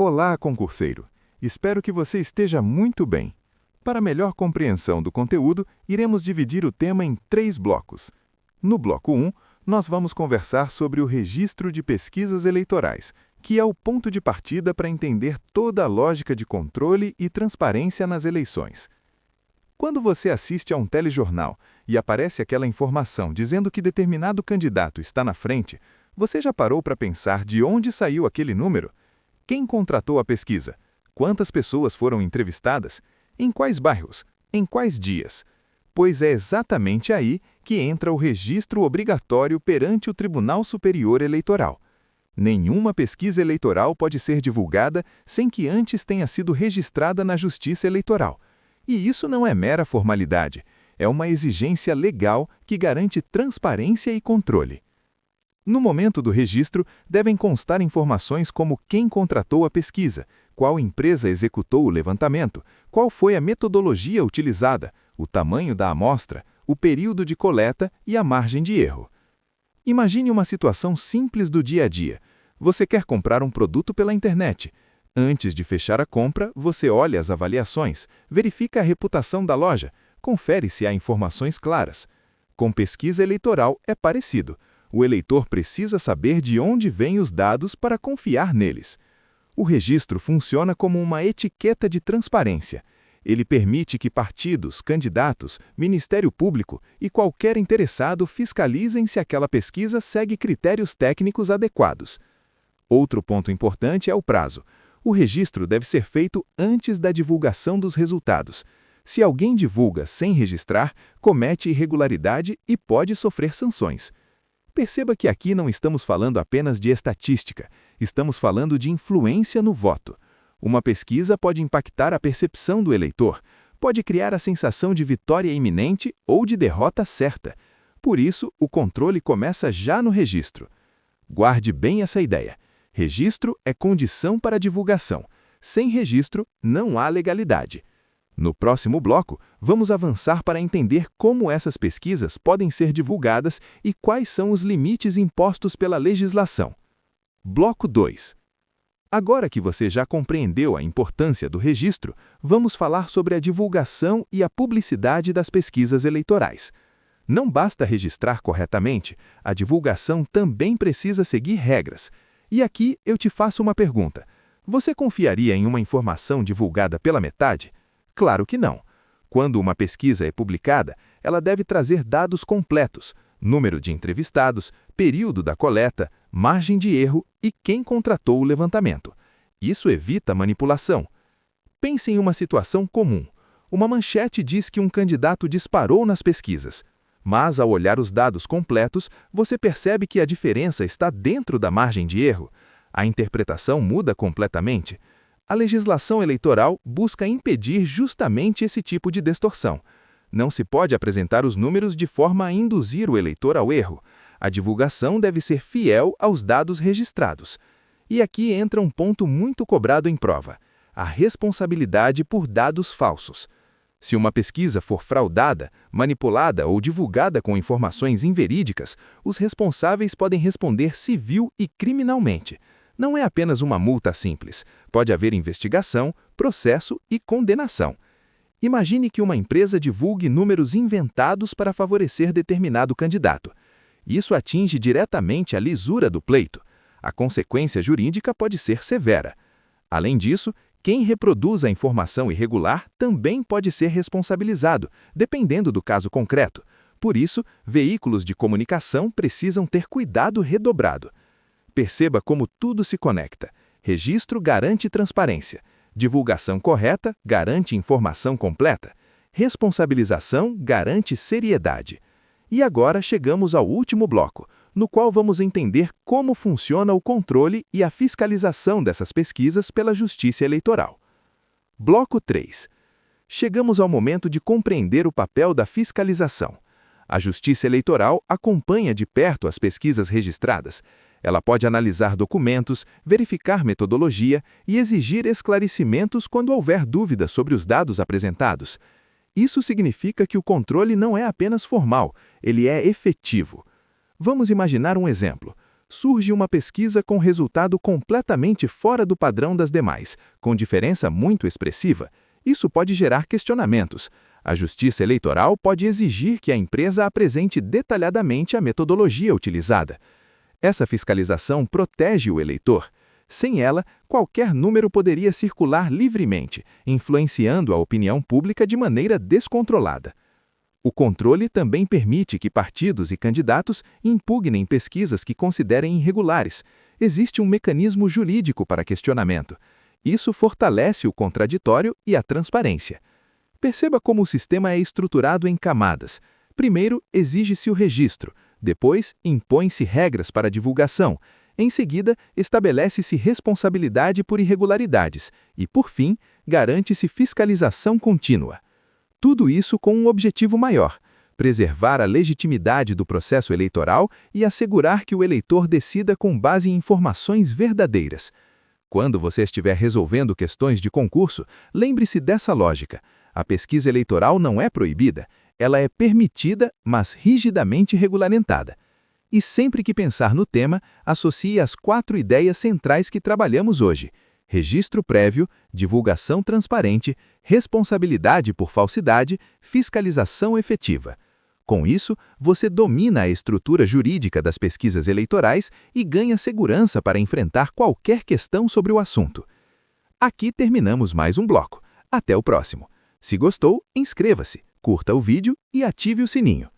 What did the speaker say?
Olá, concurseiro! Espero que você esteja muito bem. Para melhor compreensão do conteúdo, iremos dividir o tema em 3 blocos. No bloco 1, nós vamos conversar sobre o registro de pesquisas eleitorais, que é o ponto de partida para entender toda a lógica de controle e transparência nas eleições. Quando você assiste a um telejornal e aparece aquela informação dizendo que determinado candidato está na frente, você já parou para pensar de onde saiu aquele número? Quem contratou a pesquisa? Quantas pessoas foram entrevistadas? Em quais bairros? Em quais dias? Pois é exatamente aí que entra o registro obrigatório perante o Tribunal Superior Eleitoral. Nenhuma pesquisa eleitoral pode ser divulgada sem que antes tenha sido registrada na Justiça Eleitoral. E isso não é mera formalidade, é uma exigência legal que garante transparência e controle. No momento do registro, devem constar informações como quem contratou a pesquisa, qual empresa executou o levantamento, qual foi a metodologia utilizada, o tamanho da amostra, o período de coleta e a margem de erro. Imagine uma situação simples do dia a dia. Você quer comprar um produto pela internet. Antes de fechar a compra, você olha as avaliações, verifica a reputação da loja, confere se há informações claras. Com pesquisa eleitoral é parecido. O eleitor precisa saber de onde vêm os dados para confiar neles. O registro funciona como uma etiqueta de transparência. Ele permite que partidos, candidatos, Ministério Público e qualquer interessado fiscalizem se aquela pesquisa segue critérios técnicos adequados. Outro ponto importante é o prazo. O registro deve ser feito antes da divulgação dos resultados. Se alguém divulga sem registrar, comete irregularidade e pode sofrer sanções. Perceba que aqui não estamos falando apenas de estatística, estamos falando de influência no voto. Uma pesquisa pode impactar a percepção do eleitor, pode criar a sensação de vitória iminente ou de derrota certa. Por isso, o controle começa já no registro. Guarde bem essa ideia. Registro é condição para divulgação. Sem registro, não há legalidade. No próximo bloco, vamos avançar para entender como essas pesquisas podem ser divulgadas e quais são os limites impostos pela legislação. Bloco 2. Agora que você já compreendeu a importância do registro, vamos falar sobre a divulgação e a publicidade das pesquisas eleitorais. Não basta registrar corretamente, a divulgação também precisa seguir regras. E aqui eu te faço uma pergunta. Você confiaria em uma informação divulgada pela metade? Claro que não. Quando uma pesquisa é publicada, ela deve trazer dados completos, número de entrevistados, período da coleta, margem de erro e quem contratou o levantamento. Isso evita manipulação. Pense em uma situação comum. Uma manchete diz que um candidato disparou nas pesquisas. Mas, ao olhar os dados completos, você percebe que a diferença está dentro da margem de erro. A interpretação muda completamente. A legislação eleitoral busca impedir justamente esse tipo de distorção. Não se pode apresentar os números de forma a induzir o eleitor ao erro. A divulgação deve ser fiel aos dados registrados. E aqui entra um ponto muito cobrado em prova: a responsabilidade por dados falsos. Se uma pesquisa for fraudada, manipulada ou divulgada com informações inverídicas, os responsáveis podem responder civil e criminalmente. Não é apenas uma multa simples. Pode haver investigação, processo e condenação. Imagine que uma empresa divulgue números inventados para favorecer determinado candidato. Isso atinge diretamente a lisura do pleito. A consequência jurídica pode ser severa. Além disso, quem reproduz a informação irregular também pode ser responsabilizado, dependendo do caso concreto. Por isso, veículos de comunicação precisam ter cuidado redobrado. Perceba como tudo se conecta. Registro garante transparência. Divulgação correta garante informação completa. Responsabilização garante seriedade. E agora chegamos ao último bloco, no qual vamos entender como funciona o controle e a fiscalização dessas pesquisas pela Justiça Eleitoral. Bloco 3. Chegamos ao momento de compreender o papel da fiscalização. A Justiça Eleitoral acompanha de perto as pesquisas registradas. Ela pode analisar documentos, verificar metodologia e exigir esclarecimentos quando houver dúvidas sobre os dados apresentados. Isso significa que o controle não é apenas formal, ele é efetivo. Vamos imaginar um exemplo. surge uma pesquisa com resultado completamente fora do padrão das demais, com diferença muito expressiva. Isso pode gerar questionamentos. A Justiça Eleitoral pode exigir que a empresa apresente detalhadamente a metodologia utilizada. Essa fiscalização protege o eleitor. Sem ela, qualquer número poderia circular livremente, influenciando a opinião pública de maneira descontrolada. O controle também permite que partidos e candidatos impugnem pesquisas que considerem irregulares. Existe um mecanismo jurídico para questionamento. Isso fortalece o contraditório e a transparência. Perceba como o sistema é estruturado em camadas. Primeiro, exige-se o registro. Depois, impõe-se regras para a divulgação. Em seguida, estabelece-se responsabilidade por irregularidades. E, por fim, garante-se fiscalização contínua. Tudo isso com um objetivo maior: preservar a legitimidade do processo eleitoral e assegurar que o eleitor decida com base em informações verdadeiras. Quando você estiver resolvendo questões de concurso, lembre-se dessa lógica. A pesquisa eleitoral não é proibida, ela é permitida, mas rigidamente regulamentada. E sempre que pensar no tema, associe as 4 ideias centrais que trabalhamos hoje: registro prévio, divulgação transparente, responsabilidade por falsidade, fiscalização efetiva. Com isso, você domina a estrutura jurídica das pesquisas eleitorais e ganha segurança para enfrentar qualquer questão sobre o assunto. Aqui terminamos mais um bloco. Até o próximo. Se gostou, inscreva-se, curta o vídeo e ative o sininho.